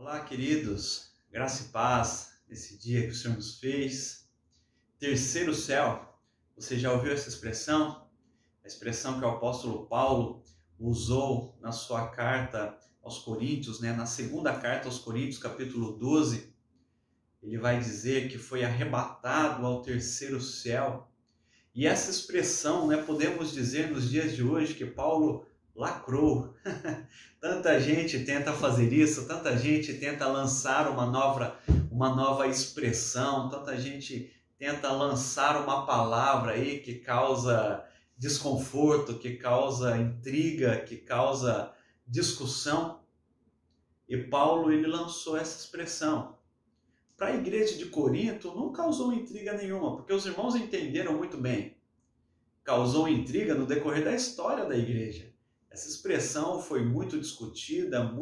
Olá, queridos, graça e paz nesse dia que o Senhor nos fez. Terceiro céu, você já ouviu essa expressão? A expressão que o apóstolo Paulo usou na sua carta aos Coríntios, na segunda carta aos Coríntios, capítulo 12, ele vai dizer que foi arrebatado ao terceiro céu. E essa expressão, podemos dizer nos dias de hoje que Paulo lacrou. Tanta gente tenta fazer isso, tanta gente tenta lançar uma nova expressão, tanta gente tenta lançar uma palavra aí que causa desconforto, que causa intriga, que causa discussão. E Paulo, ele lançou essa expressão. Para a igreja de Corinto não causou intriga nenhuma, porque os irmãos entenderam muito bem. Causou intriga no decorrer da história da igreja. Essa expressão foi muito discutida,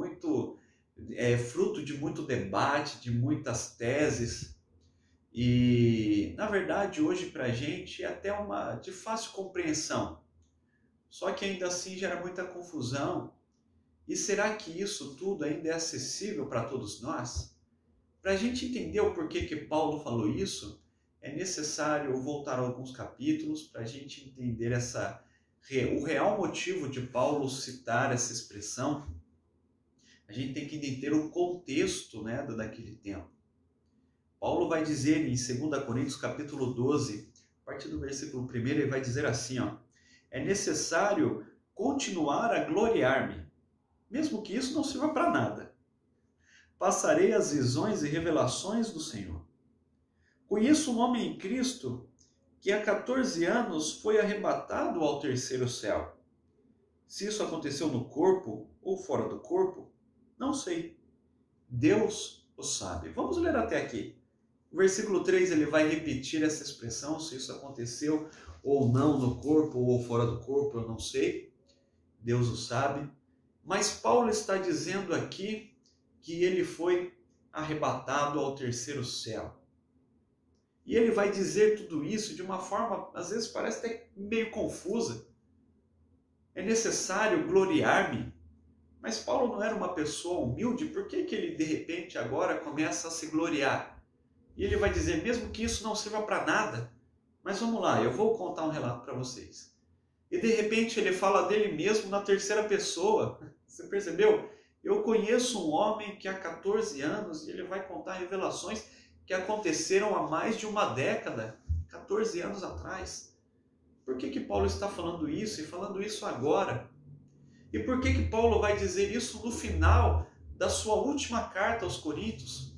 fruto de muito debate, de muitas teses. E, na verdade, hoje para a gente é até de fácil compreensão. Só que ainda assim gera muita confusão. E será que isso tudo ainda é acessível para todos nós? Para a gente entender o porquê que Paulo falou isso, é necessário voltar a alguns capítulos para a gente entender o real motivo de Paulo citar essa expressão. A gente tem que entender o contexto daquele tempo. Paulo vai dizer em 2 Coríntios capítulo 12, a partir do versículo 1, ele vai dizer assim, é necessário continuar a gloriar-me, mesmo que isso não sirva para nada. Passarei as visões e revelações do Senhor. Conheço um homem em Cristo que há 14 anos foi arrebatado ao terceiro céu. Se isso aconteceu no corpo ou fora do corpo, não sei. Deus o sabe. Vamos ler até aqui. O versículo 3 ele vai repetir essa expressão, se isso aconteceu ou não no corpo ou fora do corpo, eu não sei. Deus o sabe. Mas Paulo está dizendo aqui que ele foi arrebatado ao terceiro céu. E ele vai dizer tudo isso de uma forma, às vezes parece até meio confusa. É necessário gloriar-me. Mas Paulo não era uma pessoa humilde, por que ele de repente agora começa a se gloriar? E ele vai dizer, mesmo que isso não sirva para nada, mas vamos lá, eu vou contar um relato para vocês. E de repente ele fala dele mesmo na terceira pessoa. Você percebeu? Eu conheço um homem que há 14 anos, e ele vai contar revelações que aconteceram há mais de uma década, 14 anos atrás. Por que Paulo está falando isso e falando isso agora? E por que Paulo vai dizer isso no final da sua última carta aos Coríntios?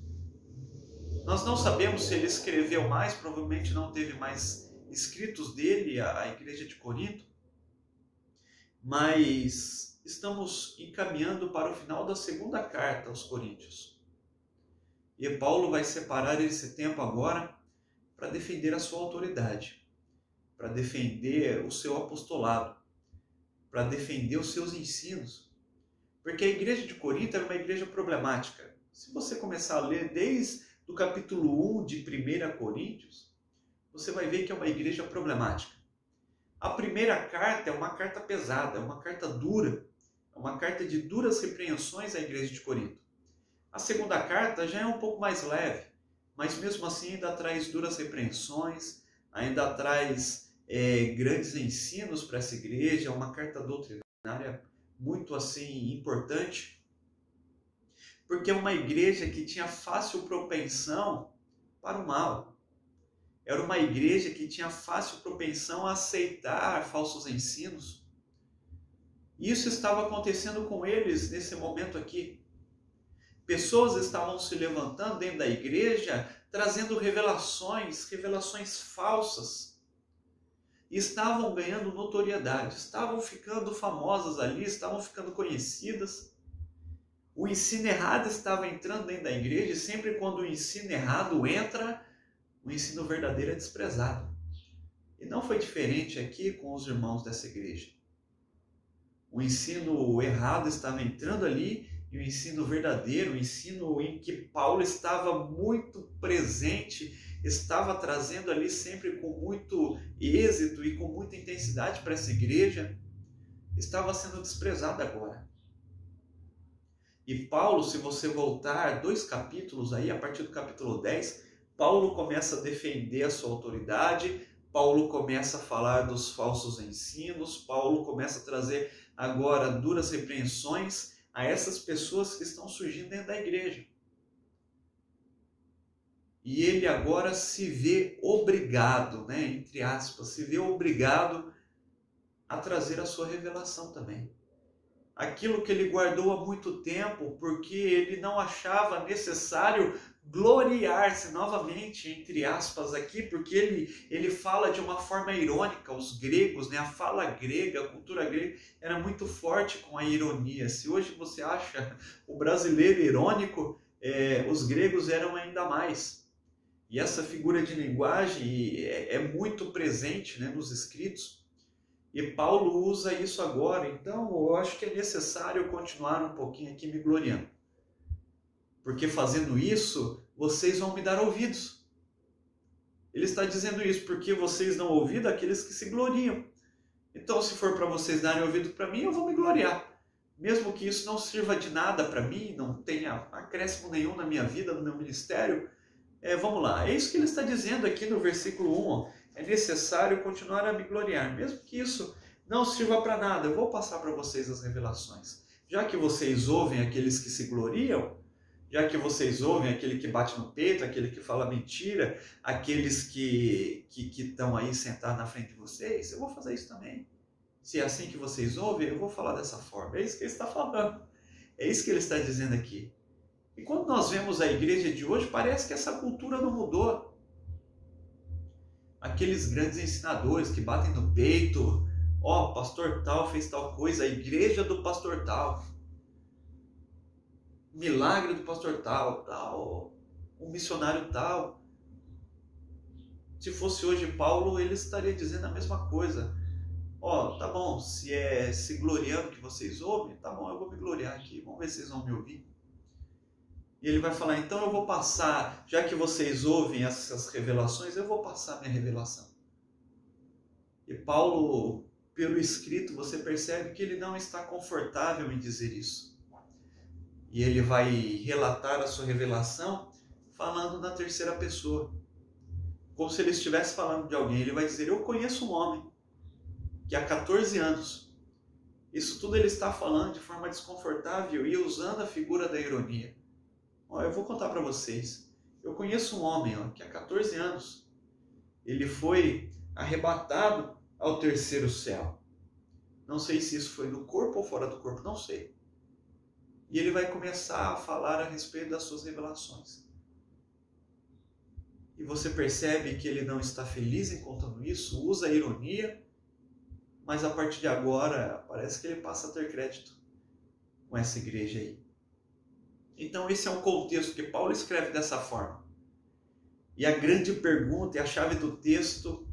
Nós não sabemos se ele escreveu mais, provavelmente não teve mais escritos dele à igreja de Corinto, mas estamos encaminhando para o final da segunda carta aos Coríntios. E Paulo vai separar esse tempo agora para defender a sua autoridade, para defender o seu apostolado, para defender os seus ensinos. Porque a igreja de Corinto era uma igreja problemática. Se você começar a ler desde o capítulo 1 de 1 Coríntios, você vai ver que é uma igreja problemática. A primeira carta é uma carta pesada, é uma carta dura, é uma carta de duras repreensões à igreja de Corinto. A segunda carta já é um pouco mais leve, mas mesmo assim ainda traz duras repreensões, ainda traz grandes ensinos para essa igreja, é uma carta doutrinária muito assim importante, porque é uma igreja que tinha fácil propensão para o mal. Era uma igreja que tinha fácil propensão a aceitar falsos ensinos. Isso estava acontecendo com eles nesse momento aqui. Pessoas estavam se levantando dentro da igreja, trazendo revelações falsas. E estavam ganhando notoriedade, estavam ficando famosas ali, estavam ficando conhecidas. O ensino errado estava entrando dentro da igreja, e sempre quando o ensino errado entra, o ensino verdadeiro é desprezado. E não foi diferente aqui com os irmãos dessa igreja. O ensino errado estava entrando ali, e o ensino verdadeiro, o ensino em que Paulo estava muito presente, estava trazendo ali sempre com muito êxito e com muita intensidade para essa igreja, estava sendo desprezado agora. E Paulo, se você voltar 2 capítulos aí, a partir do capítulo 10, Paulo começa a defender a sua autoridade, Paulo começa a falar dos falsos ensinos, Paulo começa a trazer agora duras repreensões a essas pessoas que estão surgindo dentro da igreja. E ele agora se vê obrigado, né, entre aspas, se vê obrigado a trazer a sua revelação também. Aquilo que ele guardou há muito tempo, porque ele não achava necessário gloriar-se novamente, entre aspas aqui, porque ele fala de uma forma irônica, os gregos, né, a fala grega, a cultura grega era muito forte com a ironia. Se hoje você acha o brasileiro irônico, os gregos eram ainda mais. E essa figura de linguagem é muito presente, né, nos escritos. E Paulo usa isso agora. Então, eu acho que é necessário continuar um pouquinho aqui me gloriando. Porque fazendo isso, vocês vão me dar ouvidos. Ele está dizendo isso porque vocês dão ouvido àqueles que se gloriam. Então, se for para vocês darem ouvido para mim, eu vou me gloriar. Mesmo que isso não sirva de nada para mim, não tenha acréscimo nenhum na minha vida, no meu ministério, vamos lá, é isso que ele está dizendo aqui no versículo 1, ó. É necessário continuar a me gloriar, mesmo que isso não sirva para nada, eu vou passar para vocês as revelações. Já que vocês ouvem aqueles que se gloriam, já que vocês ouvem aquele que bate no peito, aquele que fala mentira, aqueles que estão aí sentados na frente de vocês, eu vou fazer isso também. Se é assim que vocês ouvem, eu vou falar dessa forma. É isso que ele está falando, é isso que ele está dizendo aqui. E quando nós vemos a igreja de hoje, parece que essa cultura não mudou. Aqueles grandes ensinadores que batem no peito, ó, pastor tal fez tal coisa, a igreja do pastor tal, milagre do pastor tal, um missionário tal. Se fosse hoje Paulo, ele estaria dizendo a mesma coisa. Ó, tá bom, se é se gloriando que vocês ouvem, tá bom, eu vou me gloriar aqui, vamos ver se vocês vão me ouvir. E ele vai falar, então eu vou passar, já que vocês ouvem essas revelações, eu vou passar minha revelação. E Paulo, pelo escrito, você percebe que ele não está confortável em dizer isso. E ele vai relatar a sua revelação falando na terceira pessoa. Como se ele estivesse falando de alguém. Ele vai dizer, eu conheço um homem que há 14 anos. Isso tudo ele está falando de forma desconfortável e usando a figura da ironia. Eu vou contar para vocês. Eu conheço um homem que há 14 anos ele foi arrebatado ao terceiro céu. Não sei se isso foi no corpo ou fora do corpo, não sei. E ele vai começar a falar a respeito das suas revelações. E você percebe que ele não está feliz em contando isso, usa a ironia, mas a partir de agora parece que ele passa a ter crédito com essa igreja aí. Então esse é um contexto que Paulo escreve dessa forma. E a grande pergunta e a chave do texto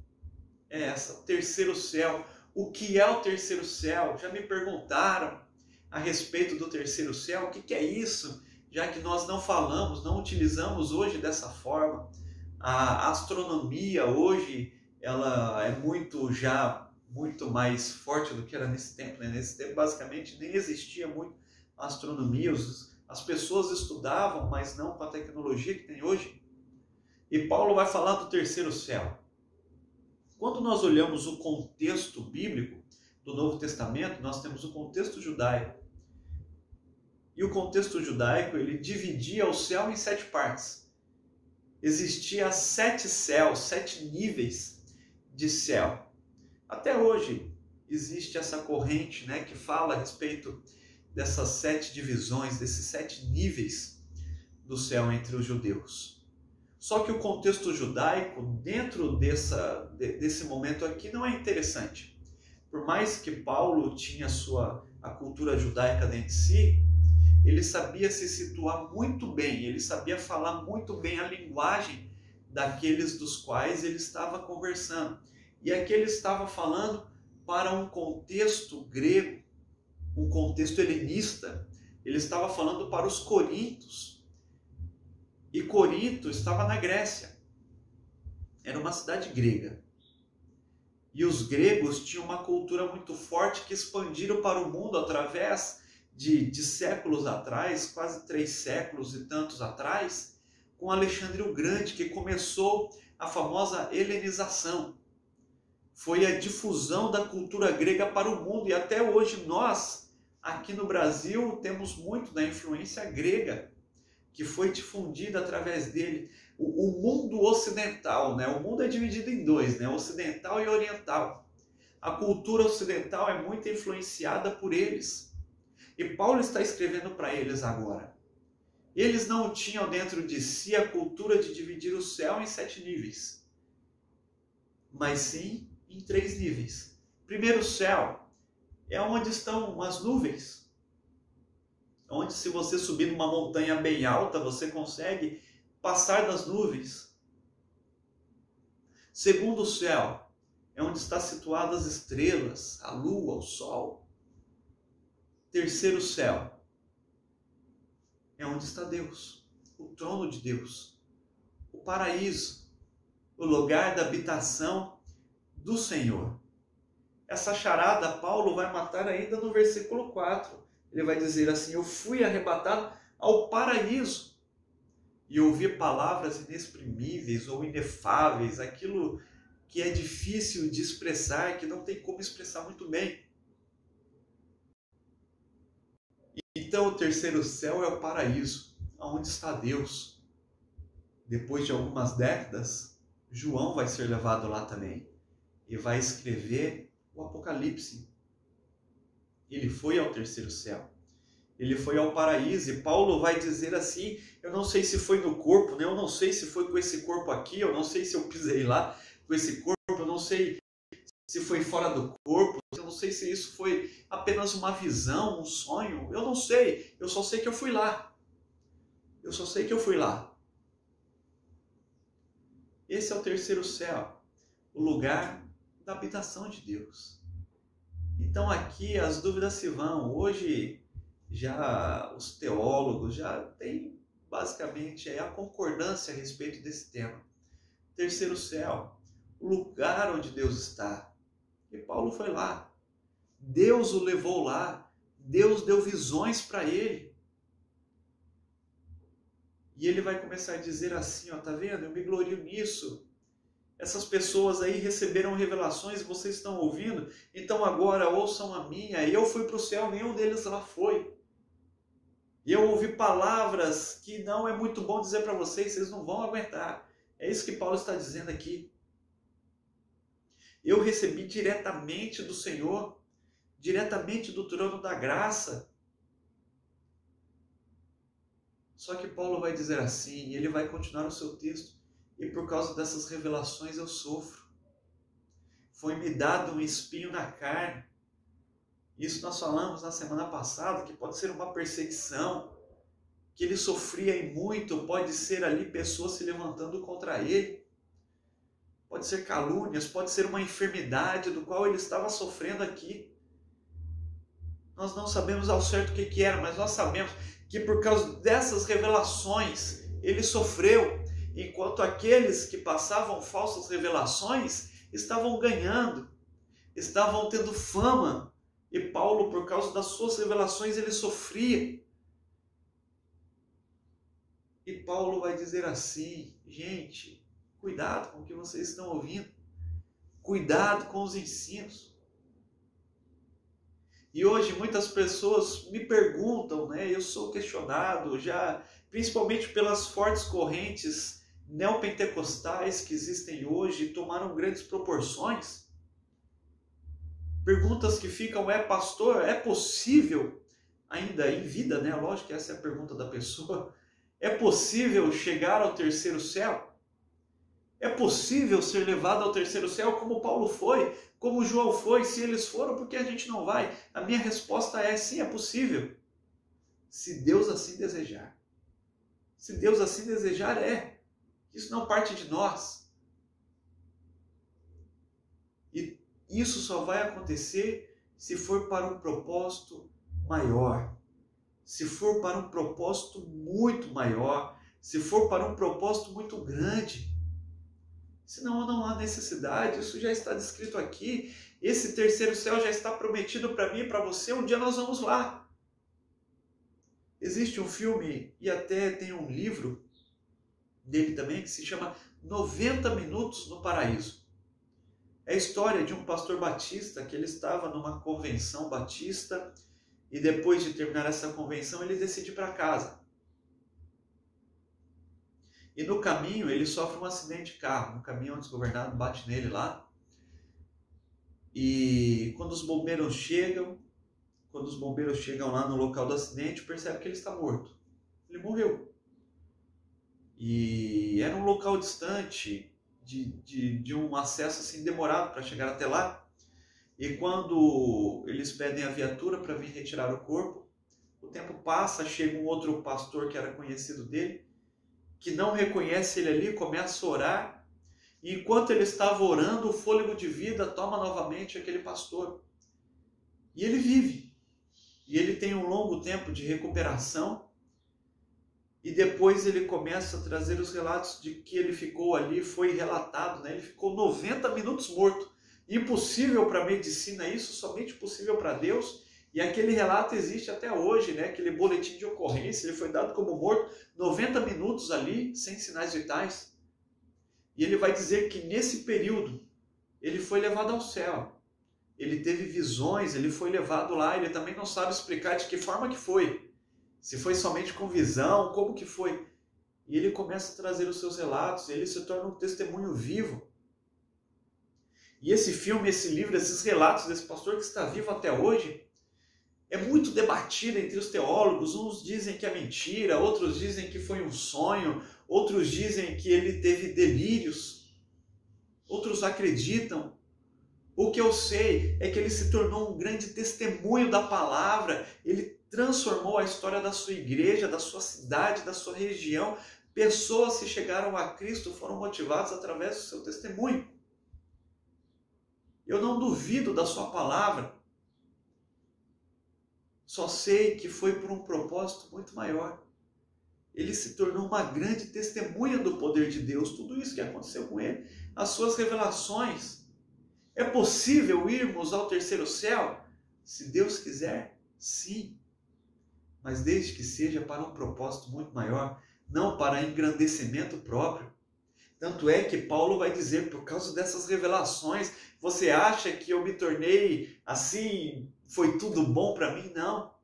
é essa, terceiro céu. O que é o terceiro céu? Já me perguntaram a respeito do terceiro céu, o que é isso? Já que nós não falamos, não utilizamos hoje dessa forma. A astronomia hoje, ela é muito mais forte do que era nesse tempo. Né? Nesse tempo basicamente nem existia muito astronomia, as pessoas estudavam, mas não com a tecnologia que tem hoje. E Paulo vai falar do terceiro céu. Quando nós olhamos o contexto bíblico do Novo Testamento, nós temos o contexto judaico. E o contexto judaico, ele dividia o céu em 7 partes. Existia 7 céus, 7 níveis de céu. Até hoje existe essa corrente, né, que fala a respeito dessas 7 divisões, desses 7 níveis do céu entre os judeus. Só que o contexto judaico, dentro desse momento aqui, não é interessante. Por mais que Paulo tinha a cultura judaica dentro de si, ele sabia se situar muito bem, ele sabia falar muito bem a linguagem daqueles dos quais ele estava conversando. E aqui ele estava falando para um contexto grego, um contexto helenista. Ele estava falando para os coríntios. E Corinto estava na Grécia. Era uma cidade grega. E os gregos tinham uma cultura muito forte que expandiram para o mundo através de séculos atrás, quase 3 séculos e tantos atrás, com Alexandre o Grande, que começou a famosa helenização. Foi a difusão da cultura grega para o mundo, e até hoje nós, aqui no Brasil, temos muito da influência grega, que foi difundida através dele. O mundo ocidental, né? O mundo é dividido em dois, né? Ocidental e oriental. A cultura ocidental é muito influenciada por eles. E Paulo está escrevendo para eles agora. Eles não tinham dentro de si a cultura de dividir o céu em 7 níveis, mas sim em 3 níveis. Primeiro céu é onde estão as nuvens, onde se você subir numa montanha bem alta, você consegue passar das nuvens. Segundo céu é onde estão situadas as estrelas, a lua, o sol. Terceiro céu é onde está Deus, o trono de Deus, o paraíso, o lugar da habitação do Senhor. Essa charada Paulo vai matar ainda no versículo 4. Ele vai dizer assim: eu fui arrebatado ao paraíso e ouvi palavras inexprimíveis ou inefáveis, aquilo que é difícil de expressar, que não tem como expressar muito bem. Então o terceiro céu é o paraíso, onde está Deus. Depois de algumas décadas, João vai ser levado lá também e vai escrever o Apocalipse. Ele foi ao terceiro céu, ele foi ao paraíso, e Paulo vai dizer assim: eu não sei se foi no corpo, né? Eu não sei se foi com esse corpo aqui, eu não sei se eu pisei lá com esse corpo, eu não sei se foi fora do corpo, eu não sei se isso foi apenas uma visão, um sonho, eu não sei, eu só sei que eu fui lá. Eu só sei que eu fui lá. Esse é o terceiro céu, o lugar da habitação de Deus. Então aqui as dúvidas se vão. Hoje já os teólogos já têm basicamente a concordância a respeito desse tema. Terceiro céu, o lugar onde Deus está. E Paulo foi lá. Deus o levou lá. Deus deu visões para ele. E ele vai começar a dizer assim, ó, tá vendo? Eu me glorio nisso. Essas pessoas aí receberam revelações, vocês estão ouvindo, então agora ouçam a minha. Eu fui para o céu, nenhum deles lá foi. E eu ouvi palavras que não é muito bom dizer para vocês, vocês não vão aguentar. É isso que Paulo está dizendo aqui. Eu recebi diretamente do Senhor, diretamente do trono da graça. Só que Paulo vai dizer assim, e ele vai continuar o seu texto: e por causa dessas revelações eu sofro. Foi-me dado um espinho na carne. Isso nós falamos na semana passada, que pode ser uma perseguição, que ele sofria e muito, pode ser ali pessoas se levantando contra ele. Pode ser calúnias, pode ser uma enfermidade do qual ele estava sofrendo aqui. Nós não sabemos ao certo o que era, mas nós sabemos que por causa dessas revelações ele sofreu, enquanto aqueles que passavam falsas revelações estavam ganhando, estavam tendo fama. E Paulo, por causa das suas revelações, ele sofria. E Paulo vai dizer assim: gente, cuidado com o que vocês estão ouvindo. Cuidado com os ensinos. E hoje muitas pessoas me perguntam, né? Eu sou questionado já, principalmente pelas fortes correntes neopentecostais que existem hoje e tomaram grandes proporções. Perguntas que ficam: pastor, é possível, ainda em vida, né? Lógico que essa é a pergunta da pessoa. É possível chegar ao terceiro céu? É possível ser levado ao terceiro céu como Paulo foi, como João foi? Se eles foram, por que a gente não vai? A minha resposta é: sim, é possível. Se Deus assim desejar. Se Deus assim desejar, é. Isso não parte de nós. E isso só vai acontecer se for para um propósito maior. Se for para um propósito muito maior. Se for para um propósito muito grande. Senão não há necessidade, isso já está descrito aqui. Esse terceiro céu já está prometido para mim e para você, um dia nós vamos lá. Existe um filme e até tem um livro dele também que se chama 90 Minutos no Paraíso. É a história de um pastor batista que ele estava numa convenção batista e depois de terminar essa convenção ele decide ir para casa. E no caminho ele sofre um acidente de carro. No caminho um desgovernado bate nele lá. E quando os bombeiros chegam lá no local do acidente, percebe que ele está morto. Ele morreu. E era um local distante, de um acesso assim demorado para chegar até lá. E quando eles pedem a viatura para vir retirar o corpo, o tempo passa, chega um outro pastor que era conhecido dele, que não reconhece ele ali, começa a orar. E enquanto ele estava orando, o fôlego de vida toma novamente aquele pastor. E ele vive. E ele tem um longo tempo de recuperação. E depois ele começa a trazer os relatos de que ele ficou ali, foi relatado, né? Ele ficou 90 minutos morto. Impossível para a medicina isso, somente possível para Deus. E aquele relato existe até hoje, né? Aquele boletim de ocorrência, ele foi dado como morto 90 minutos ali, sem sinais vitais. E ele vai dizer que nesse período ele foi levado ao céu. Ele teve visões, ele foi levado lá, ele também não sabe explicar de que forma que foi. Se foi somente com visão, como que foi. E ele começa a trazer os seus relatos, ele se torna um testemunho vivo. E esse filme, esse livro, esses relatos desse pastor que está vivo até hoje, é muito debatido entre os teólogos. Uns dizem que é mentira, outros dizem que foi um sonho, outros dizem que ele teve delírios, outros acreditam. O que eu sei é que ele se tornou um grande testemunho da palavra, ele transformou a história da sua igreja, da sua cidade, da sua região. Pessoas que chegaram a Cristo foram motivadas através do seu testemunho. Eu não duvido da sua palavra, só sei que foi por um propósito muito maior. Ele se tornou uma grande testemunha do poder de Deus, tudo isso que aconteceu com ele, as suas revelações. É possível irmos ao terceiro céu? Se Deus quiser, sim. Mas desde que seja para um propósito muito maior, não para engrandecimento próprio. Tanto é que Paulo vai dizer, por causa dessas revelações, você acha que eu me tornei assim, foi tudo bom para mim? Não.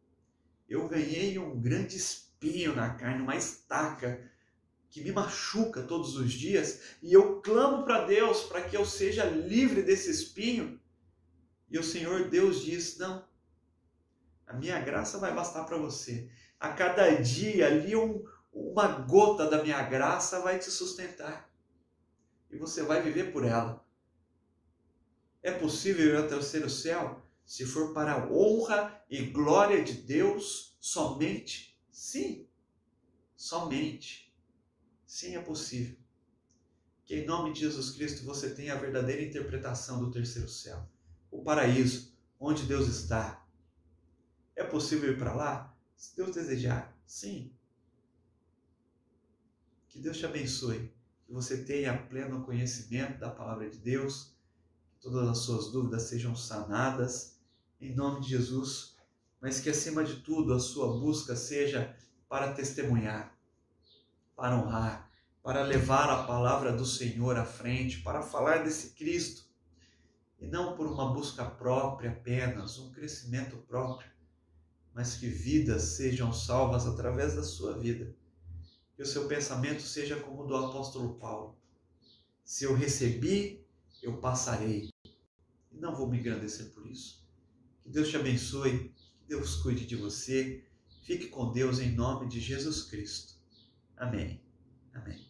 Eu ganhei um grande espinho na carne, uma estaca, que me machuca todos os dias, e eu clamo para Deus para que eu seja livre desse espinho. E o Senhor Deus diz, não, a minha graça vai bastar para você. A cada dia ali uma gota da minha graça vai te sustentar. E você vai viver por ela. É possível ir ao terceiro céu se for para a honra e glória de Deus somente? Sim, somente. Sim, é possível. Que em nome de Jesus Cristo você tenha a verdadeira interpretação do terceiro céu. O paraíso, onde Deus está. É possível ir para lá? Se Deus desejar, sim. Que Deus te abençoe. Que você tenha pleno conhecimento da palavra de Deus. Que todas as suas dúvidas sejam sanadas. Em nome de Jesus. Mas que acima de tudo a sua busca seja para testemunhar, para honrar, para levar a palavra do Senhor à frente, para falar desse Cristo, e não por uma busca própria apenas, um crescimento próprio, mas que vidas sejam salvas através da sua vida. Que o seu pensamento seja como o do apóstolo Paulo. Se eu recebi, eu passarei. E não vou me engrandecer por isso. Que Deus te abençoe, que Deus cuide de você. Fique com Deus em nome de Jesus Cristo. Amém. Amém.